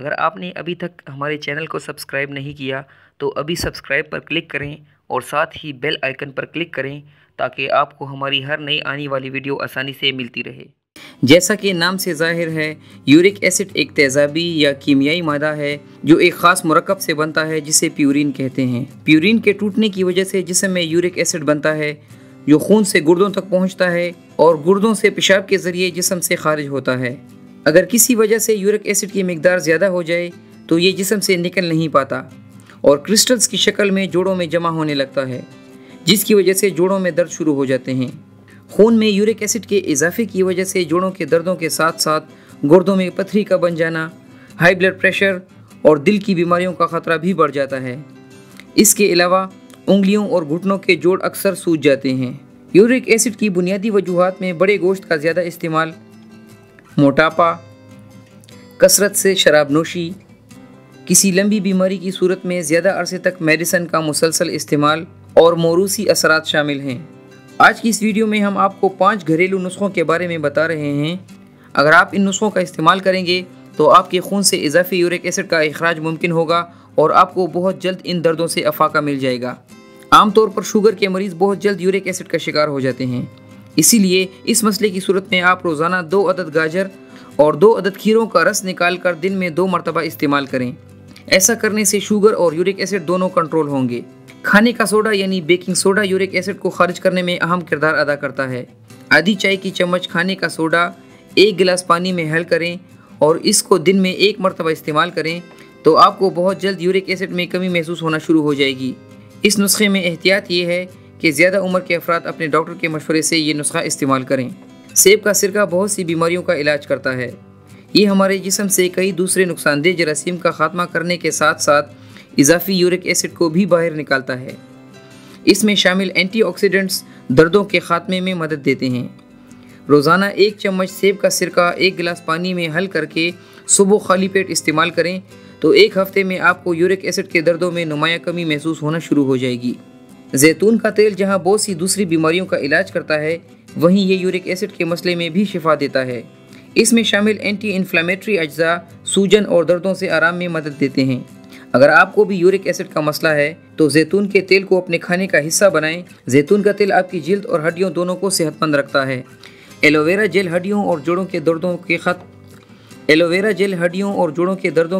अगर आपने अभी तक हमारे चैनल को सब्सक्राइब नहीं किया तो अभी सब्सक्राइब पर क्लिक करें और साथ ही बेल आइकन पर क्लिक करें ताकि आपको हमारी हर नई आने वाली वीडियो आसानी से मिलती रहे। जैसा कि नाम से ज़ाहिर है, यूरिक एसिड एक तेज़ाबी या कीमियाई मादा है जो एक ख़ास मरकब से बनता है जिसे प्यूरिन कहते हैं। प्यूरिन के टूटने की वजह से जिस्म में यूरिक एसिड बनता है जो खून से गुर्दों तक पहुंचता है और गुर्दों से पेशाब के ज़रिए जिस्म से खारिज होता है। अगर किसी वजह से यूरिक एसिड की मिकदार ज़्यादा हो जाए तो ये जिस्म से निकल नहीं पाता और क्रिस्टल्स की शक्ल में जोड़ों में जमा होने लगता है, जिसकी वजह से जोड़ों में दर्द शुरू हो जाते हैं। खून में यूरिक एसिड के इजाफे की वजह से जोड़ों के दर्दों के साथ साथ गुर्दों में पथरी का बन जाना, हाई ब्लड प्रेशर और दिल की बीमारियों का ख़तरा भी बढ़ जाता है। इसके अलावा उंगलियों और घुटनों के जोड़ अक्सर सूज जाते हैं। यूरिक एसिड की बुनियादी वजूहात में बड़े गोश्त का ज़्यादा इस्तेमाल, मोटापा, कसरत से शराब नोशी, किसी लंबी बीमारी की सूरत में ज़्यादा अरसे तक मेडिसिन का मुसलसल इस्तेमाल और मौरूसी असरात शामिल हैं। आज की इस वीडियो में हम आपको 5 घरेलू नुस्खों के बारे में बता रहे हैं। अगर आप इन नुस्खों का इस्तेमाल करेंगे तो आपके खून से इजाफी यूरिक एसिड का इखराज मुमकिन होगा और आपको बहुत जल्द इन दर्दों से अफाका मिल जाएगा। आमतौर पर शुगर के मरीज़ बहुत जल्द यूरिक एसिड का शिकार हो जाते हैं, इसीलिए इस मसले की सूरत में आप रोज़ाना 2 अदद गाजर और 2 अदद खीरों का रस निकाल कर दिन में 2 मरतबा इस्तेमाल करें। ऐसा करने से शुगर और यूरिक एसिड दोनों कंट्रोल होंगे। खाने का सोडा यानी बेकिंग सोडा यूरिक एसिड को खारिज करने में अहम किरदार अदा करता है। आधी चाय की चम्मच खाने का सोडा 1 गिलास पानी में हल करें और इसको दिन में 1 मरतबा इस्तेमाल करें तो आपको बहुत जल्द यूरिक एसिड में कमी महसूस होना शुरू हो जाएगी। इस नुस्खे में एहतियात ये है कि ज़्यादा उम्र के अफराद अपने डॉक्टर के मशवरे से ये नुस्खा इस्तेमाल करें। सेब का सिरका बहुत सी बीमारियों का इलाज करता है। ये हमारे जिस्म से कई दूसरे नुकसानदेह जरासीम का खात्मा करने के साथ साथ इजाफी यूरिक एसिड को भी बाहर निकालता है। इसमें शामिल एंटीऑक्सीडेंट्स दर्दों के खात्मे में मदद देते हैं। रोज़ाना 1 चम्मच सेब का सिरका 1 गिलास पानी में हल करके सुबह खाली पेट इस्तेमाल करें तो 1 हफ्ते में आपको यूरिक एसिड के दर्दों में नुमाया कमी महसूस होना शुरू हो जाएगी। जैतून का तेल जहाँ बहुत सी दूसरी बीमारियों का इलाज करता है, वहीं ये यूरिक एसिड के मसले में भी शिफा देता है। इसमें शामिल एंटी इन्फ्लामेटरी अज्जा सूजन और दर्दों से आराम में मदद देते हैं। अगर आपको भी यूरिक एसिड का मसला है तो जैतून के तेल को अपने खाने का हिस्सा बनाएं। जैतून का तेल आपकी जिल्द और हड्डियों दोनों को सेहतमंद रखता है। एलोवेरा जेल हड्डियों और जोड़ों के दर्दों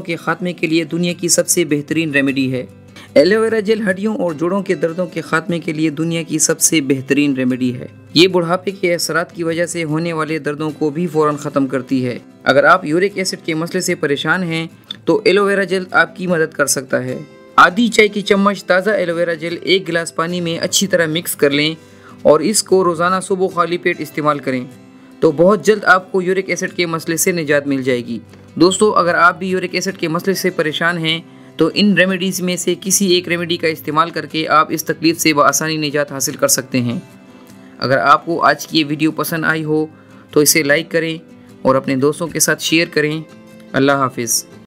के खात्मे के लिए दुनिया की सबसे बेहतरीन रेमेडी है। एलोवेरा जेल हड्डियों और जोड़ों के दर्दों के खात्मे के लिए दुनिया की सबसे बेहतरीन रेमेडी है। ये बुढ़ापे के असरात की वजह से होने वाले दर्दों को भी फ़ौरन ख़त्म करती है। अगर आप यूरिक एसिड के मसले से परेशान हैं तो एलोवेरा जेल आपकी मदद कर सकता है। आधी चाय की चम्मच ताज़ा एलोवेरा जेल 1 गिलास पानी में अच्छी तरह मिक्स कर लें और इसको रोज़ाना सुबह खाली पेट इस्तेमाल करें तो बहुत जल्द आपको यूरिक एसिड के मसले से निजात मिल जाएगी। दोस्तों, अगर आप भी यूरिक एसिड के मसले से परेशान हैं तो इन रेमेडीज़ में से किसी एक रेमेडी का इस्तेमाल करके आप इस तकलीफ़ से बआसानी निजात हासिल कर सकते हैं। अगर आपको आज की ये वीडियो पसंद आई हो तो इसे लाइक करें और अपने दोस्तों के साथ शेयर करें। अल्लाह हाफिज़।